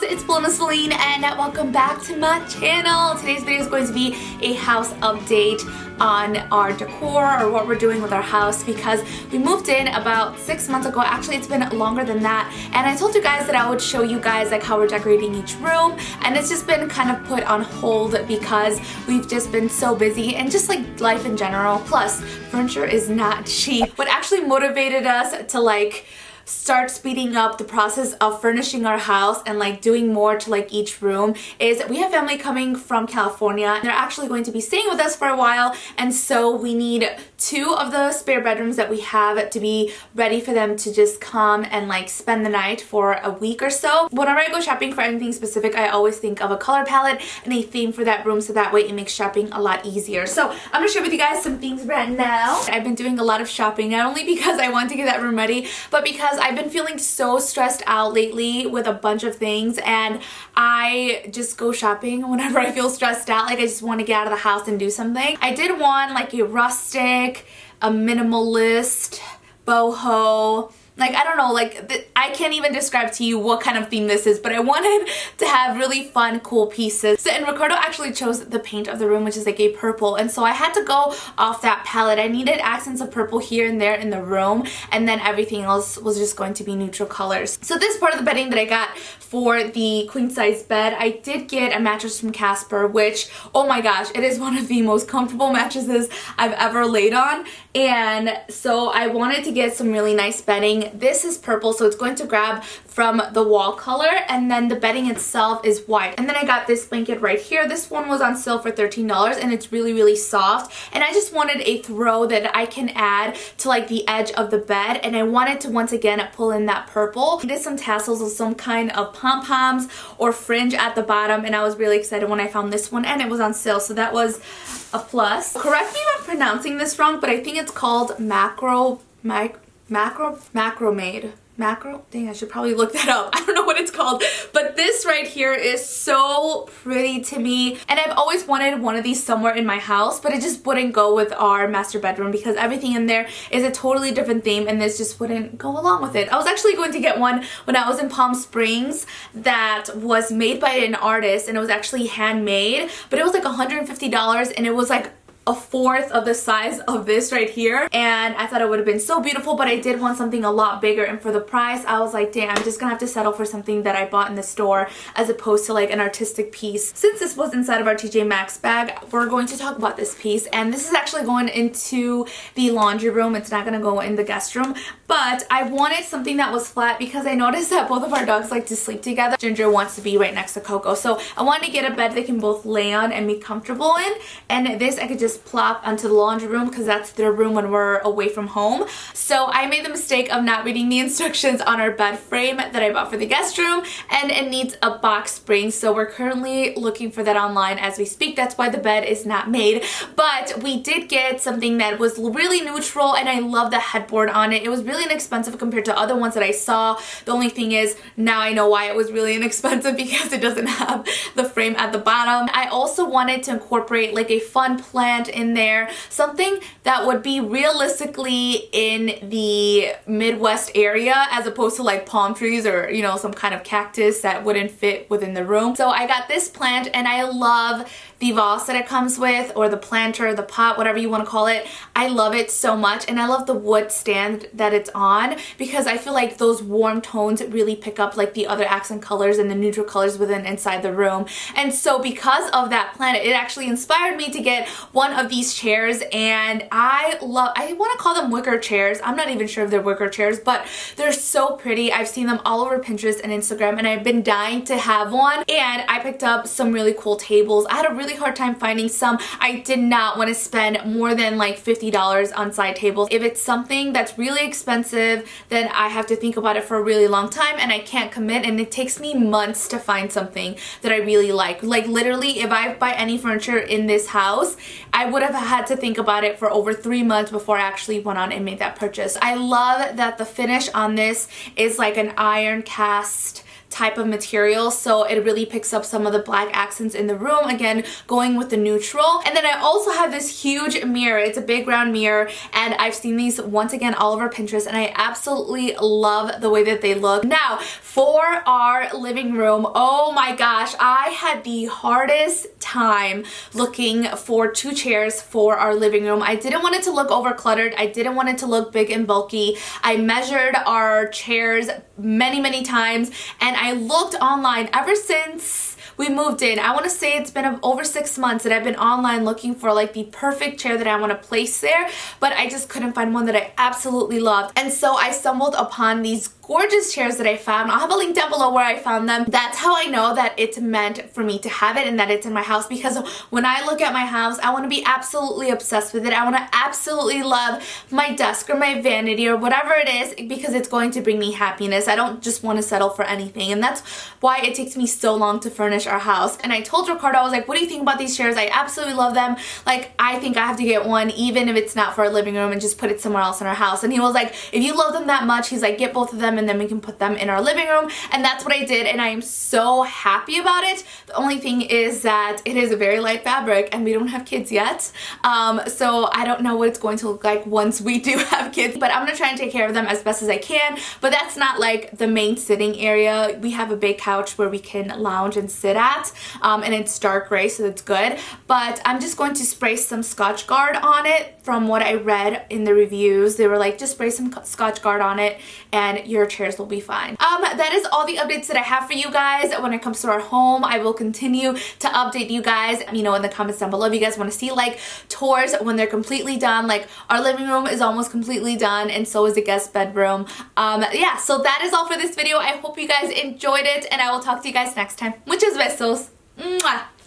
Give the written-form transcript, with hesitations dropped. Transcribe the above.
it's Belinda, Selene, and welcome back to my channel. Today's video is going to be a house update on our decor, or what we're doing with our house, because we moved in about 6 months ago. Actually, it's been longer than that, and I told you guys that I would show you guys like how we're decorating each room, and it's just been kind of put on hold because we've just been so busy and just like life in general. Plus, furniture is not cheap. What actually motivated us to like start speeding up the process of furnishing our house and like doing more to like each room is we have family coming from California. They're actually going to be staying with us for a while, and so we need 2 of the spare bedrooms that we have to be ready for them to just come and like spend the night for a week or so. Whenever I go shopping for anything specific, I always think of a color palette and a theme for that room, so that way it makes shopping a lot easier. So I'm gonna share with you guys some things right now. I've been doing a lot of shopping, not only because I want to get that room ready, but because I've been feeling so stressed out lately with a bunch of things, and I just go shopping whenever I feel stressed out. Like, I just want to get out of the house and do something. I did want like a rustic, a minimalist, boho, like, I don't know, like, I can't even describe to you what kind of theme this is, but I wanted to have really fun, cool pieces. So, and Ricardo actually chose the paint of the room, which is like a purple, and so I had to go off that palette. I needed accents of purple here and there in the room, and then everything else was just going to be neutral colors. So this part of the bedding that I got for the queen size bed, I did get a mattress from Casper, which, oh my gosh, it is one of the most comfortable mattresses I've ever laid on, and so I wanted to get some really nice bedding. This is purple, so it's going to grab from the wall color, and then the bedding itself is white. And then I got this blanket right here. This one was on sale for $13, and it's really, really soft. And I just wanted a throw that I can add to like the edge of the bed, and I wanted to once again pull in that purple. I did some tassels with some kind of pom-poms or fringe at the bottom, and I was really excited when I found this one, and it was on sale, so that was a plus. Correct me if I'm pronouncing this wrong, but I think it's called Macro? Dang, I should probably look that up. I don't know what it's called, but this right here is so pretty to me, and I've always wanted one of these somewhere in my house, but it just wouldn't go with our master bedroom because everything in there is a totally different theme, and this just wouldn't go along with it. I was actually going to get one when I was in Palm Springs that was made by an artist, and it was actually handmade, but it was like $150, and it was like a fourth of the size of this right here, and I thought it would have been so beautiful, but I did want something a lot bigger, and for the price I was like, damn, I'm just gonna have to settle for something that I bought in the store as opposed to like an artistic piece. Since this was inside of our TJ Maxx bag, we're going to talk about this piece, and this is actually going into the laundry room. It's not gonna go in the guest room, but I wanted something that was flat because I noticed that both of our dogs like to sleep together. Ginger wants to be right next to Coco, so I wanted to get a bed they can both lay on and be comfortable in, and this I could just plop onto the laundry room because that's their room when we're away from home. So I made the mistake of not reading the instructions on our bed frame that I bought for the guest room, and it needs a box spring, so we're currently looking for that online as we speak. That's why the bed is not made, but we did get something that was really neutral, and I love the headboard on it. It was really inexpensive compared to other ones that I saw. The only thing is, now I know why it was really inexpensive, because it doesn't have the frame at the bottom. I also wanted to incorporate like a fun plant in there, something that would be realistically in the Midwest area as opposed to like palm trees or, you know, some kind of cactus that wouldn't fit within the room. So I got this plant, and I love the vase that it comes with, or the planter, the pot, whatever you want to call it. I love it so much, and I love the wood stand that it's on because I feel like those warm tones really pick up like the other accent colors and the neutral colors within inside the room. And so because of that plant, it actually inspired me to get one of these chairs, and I want to call them wicker chairs. I'm not even sure if they're wicker chairs, but they're so pretty. I've seen them all over Pinterest and Instagram, and I've been dying to have one, and I picked up some really cool tables. I had a really hard time finding some. I did not want to spend more than like $50 on side tables. If it's something that's really expensive, then I have to think about it for a really long time, and I can't commit, and it takes me months to find something that I really like. Like, literally, if I buy any furniture in this house, I would have had to think about it for over 3 months before I actually went on and made that purchase. I love that the finish on this is like an iron cast type of material, so it really picks up some of the black accents in the room. Again, going with the neutral. And then I also have this huge mirror. It's a big round mirror, and I've seen these once again all over Pinterest, and I absolutely love the way that they look. Now, for our living room, oh my gosh, I had the hardest time looking for 2 chairs for our living room. I didn't want it to look overcluttered. I didn't want it to look big and bulky. I measured our chairs many times, and I looked online ever since we moved in. I want to say it's been over 6 months that I've been online looking for like the perfect chair that I want to place there, but I just couldn't find one that I absolutely loved. And so I stumbled upon these gorgeous chairs that I found. I'll have a link down below where I found them. That's how I know that it's meant for me to have it and that it's in my house, because when I look at my house, I want to be absolutely obsessed with it. I want to absolutely love my desk or my vanity or whatever it is, because it's going to bring me happiness. I don't just want to settle for anything, and that's why it takes me so long to furnish our house. And I told Ricardo, I was like, what do you think about these chairs? I absolutely love them. Like, I think I have to get one, even if it's not for our living room, and just put it somewhere else in our house. And he was like, if you love them that much, he's like, get both of them and then we can put them in our living room. And that's what I did, and I am so happy about it. The only thing is that it is a very light fabric, and we don't have kids yet, so I don't know what it's going to look like once we do have kids, but I'm gonna try and take care of them as best as I can. But that's not like the main sitting area. We have a big couch where we can lounge and sit at, and it's dark gray, so that's good. But I'm just going to spray some Scotch Guard on it. From what I read in the reviews, they were like, just spray some Scotch Guard on it and your chairs will be fine. That is all the updates that I have for you guys when it comes to our home. I will continue to update you guys, you know, in the comments down below if you guys want to see like tours when they're completely done. Like, our living room is almost completely done, and so is the guest bedroom. Yeah, so that is all for this video. I hope you guys enjoyed it, and I will talk to you guys next time. Muchos besos. Mwah.